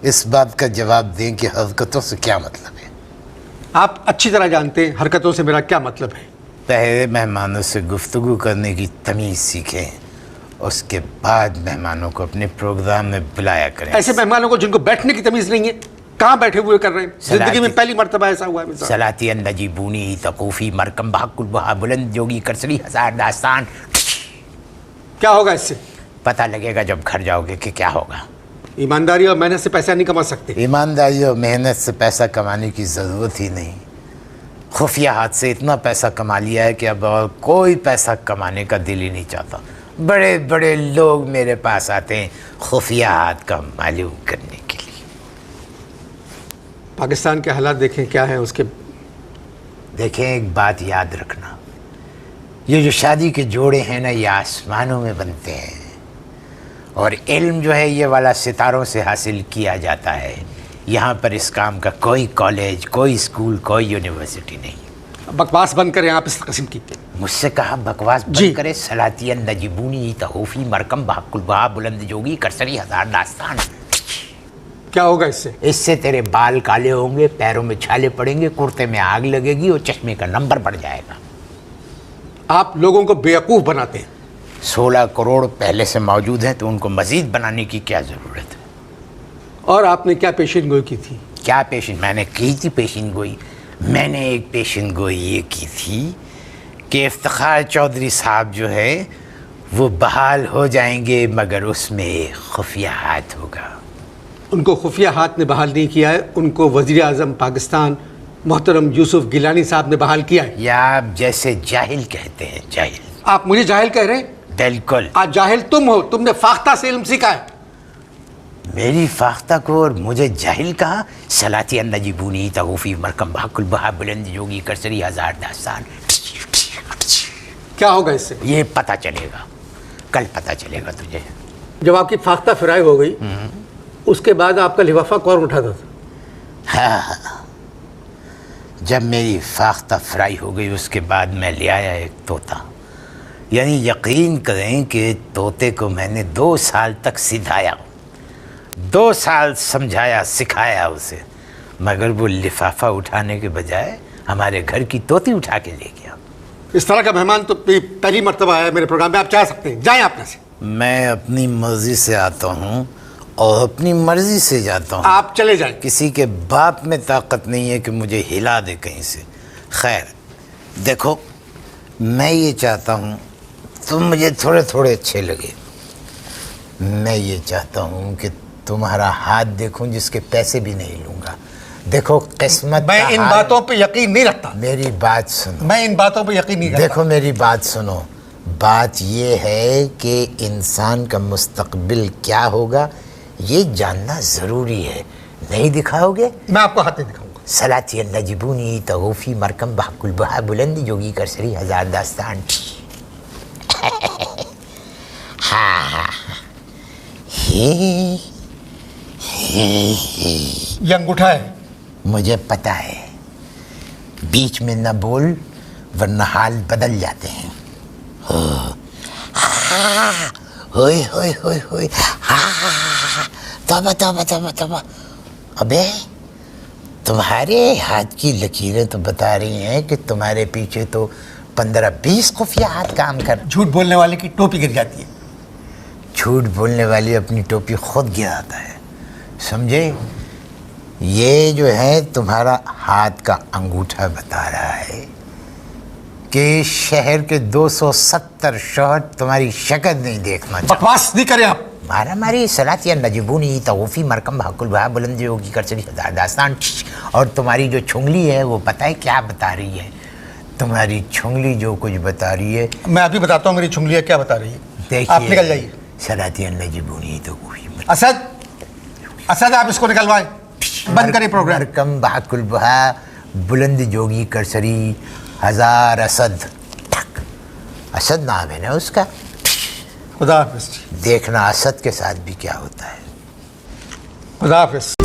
اس بات کا جواب دیں کہ حرکتوں سے کیا مطلب ہے؟ آپ اچھی طرح جانتے ہیں حرکتوں سے میرا کیا مطلب ہے۔ پہلے مہمانوں سے گفتگو کرنے کی تمیز سیکھیں، اس کے بعد مہمانوں کو اپنے پروگرام میں بلایا کریں۔ ایسے مہمانوں کو جن کو بیٹھنے کی تمیز نہیں ہے، کہاں بیٹھے ہوئے کر رہے ہیں؟ زندگی میں پہلی مرتبہ ایسا ہوا ہے میرے ساتھ۔ صلاتی النجیبونی تقوفی مرکم بحق البہا بلند جوگی کرسری ہزار داستان۔ کیا ہوگا اس سے؟ پتہ لگے گا جب گھر جاؤ گے کہ کیا ہوگا۔ ایمانداری اور محنت سے پیسہ نہیں کما سکتے۔ ایمانداری اور محنت سے پیسہ کمانے کی ضرورت ہی نہیں، خفیہ ہاتھ سے اتنا پیسہ کما لیا ہے کہ اب اور کوئی پیسہ کمانے کا دل ہی نہیں چاہتا۔ بڑے بڑے لوگ میرے پاس آتے ہیں خفیہ ہاتھ کا معلوم کرنے کے لیے۔ پاکستان کے حالات دیکھیں کیا ہیں اس کے۔ دیکھیں ایک بات یاد رکھنا، یہ جو شادی کے جوڑے ہیں نا یہ آسمانوں میں بنتے ہیں، اور علم جو ہے یہ والا ستاروں سے حاصل کیا جاتا ہے۔ یہاں پر اس کام کا کوئی کالج، کوئی اسکول، کوئی یونیورسٹی نہیں۔ بکواس بند کریں آپ اس قسم کی۔ مجھ سے کہا بکواس بند کرے؟ صلاتی النجیبونی تحوفی مرکم بحق البہا بلند جوگی کرسری ہزار داستان۔ کیا ہوگا اس سے؟ اس سے تیرے بال کالے ہوں گے، پیروں میں چھالے پڑیں گے، کرتے میں آگ لگے گی اور چشمے کا نمبر بڑھ جائے گا۔ آپ لوگوں کو بیوقوف بناتے ہیں۔ 16 کروڑ پہلے سے موجود ہیں تو ان کو مزید بنانے کی کیا ضرورت ہے؟ اور آپ نے کیا پیشین گوئی کی تھی؟ کیا پیشین میں نے کی تھی؟ پیشین گوئی میں نے ایک پیشین گوئی یہ کی تھی کہ افتخار چودھری صاحب جو ہے وہ بحال ہو جائیں گے، مگر اس میں خفیہ ہاتھ ہوگا۔ ان کو خفیہ ہاتھ نے بحال نہیں کیا ہے، ان کو وزیر اعظم پاکستان محترم یوسف گیلانی صاحب نے بحال کیا ہے۔ یا آپ جیسے جاہل کہتے ہیں، جاہل۔ آپ مجھے جاہل کہہ رہے ہیں؟ بالکل۔ آج جاہل تم ہو، تم نے فاختہ سے علم سیکھا ہے۔ میری فاختہ کو اور مجھے جاہل کہا؟ صلاتی النجیبونی تحوفی مرکم بحق البہا بلند جوگی کرسری ہزار داستان۔ کیا ہوگا اس سے؟ یہ پتہ چلے گا، کل پتہ چلے گا تجھے۔ جب آپ کی فاختہ فرائی ہو گئی اس کے بعد آپ کا لفافہ کون اٹھاتا تھا؟ ہاں، جب میری فاختہ فرائی ہو گئی اس کے بعد میں لے آیا ایک طوطا۔ یعنی یقین کریں کہ طوطے کو میں نے 2 سال تک سدھایا، 2 سال سمجھایا، سکھایا اسے، مگر وہ لفافہ اٹھانے کے بجائے ہمارے گھر کی طوطی اٹھا کے لے گیا۔ اس طرح کا مہمان تو پہلی مرتبہ آیا میرے پروگرام میں، آپ چاہ سکتے ہیں جائیں آپ سے۔ میں اپنی مرضی سے آتا ہوں اور اپنی مرضی سے جاتا ہوں۔ آپ چلے جائیں۔ کسی کے باپ میں طاقت نہیں ہے کہ مجھے ہلا دے کہیں سے۔ خیر دیکھو، میں یہ چاہتا ہوں تم مجھے تھوڑے تھوڑے اچھے لگے، میں یہ چاہتا ہوں کہ تمہارا ہاتھ دیکھوں جس کے پیسے بھی نہیں لوں گا۔ دیکھو قسمت میں کا ان حال- باتوں پہ یقین نہیں رکھتا، میری بات سنو، میں ان باتوں پہ یقین نہیں رکھتا۔ دیکھو میری بات سنو، بات یہ ہے کہ انسان کا مستقبل کیا ہوگا یہ جاننا ضروری ہے۔ نہیں دکھاؤ گے؟ میں آپ کو ہاتھ نہیں دکھاؤں گا۔ صلاتی النجیبونی تحوفی مرکم بحق البہا بلند جوگی کرسری ہزار داستان۔ ہاں یہ انگوٹھا ہے۔ مجھے پتہ ہے، بیچ میں نہ بول ورنہ حال بدل جاتے ہیں۔ ہوئے ہوئے ہوئے ہوئے، توبہ توبہ توبہ توبہ۔ ابے تمہارے ہاتھ کی لکیریں تو بتا رہی ہیں کہ تمہارے پیچھے تو 15-20 خفیہ ہاتھ کام کر۔ جھوٹ بولنے والے کی ٹوپی گر جاتی ہے۔ جھوٹ بولنے والی اپنی ٹوپی خود گراتا ہے، سمجھے؟ یہ جو ہے تمہارا ہاتھ کا انگوٹھا بتا رہا ہے کہ شہر کے 270 شوہر تمہاری شکل نہیں دیکھنا چاہتے۔ بکواس نہیں کریں آپ۔ مارا ماری صلاتی النجیبونی تحوفی مرکم بحق البہا بلند جوگی کرسری ہزار داستان۔ اور تمہاری جو چھنگلی ہے وہ پتہ ہے کیا بتا رہی ہے؟ تمہاری چھنگلی جو کچھ بتا رہی ہے، میں ابھی بتاتا ہوں میری چھنگلیاں کیا بتا رہی ہے۔ دیکھیے، آپ نکل جائیے۔ صلاتی النجیبونی تحوفی اسد آپ اس کو نکلوائیں، بند کریں پروگرام۔ مرکم بحق البہا بلند جوگی کرسری ہزار اسد۔ اسد نام ہے نا اس کا۔ خدا حافظ۔ دیکھنا اسد کے ساتھ بھی کیا ہوتا ہے۔ خدا حافظ۔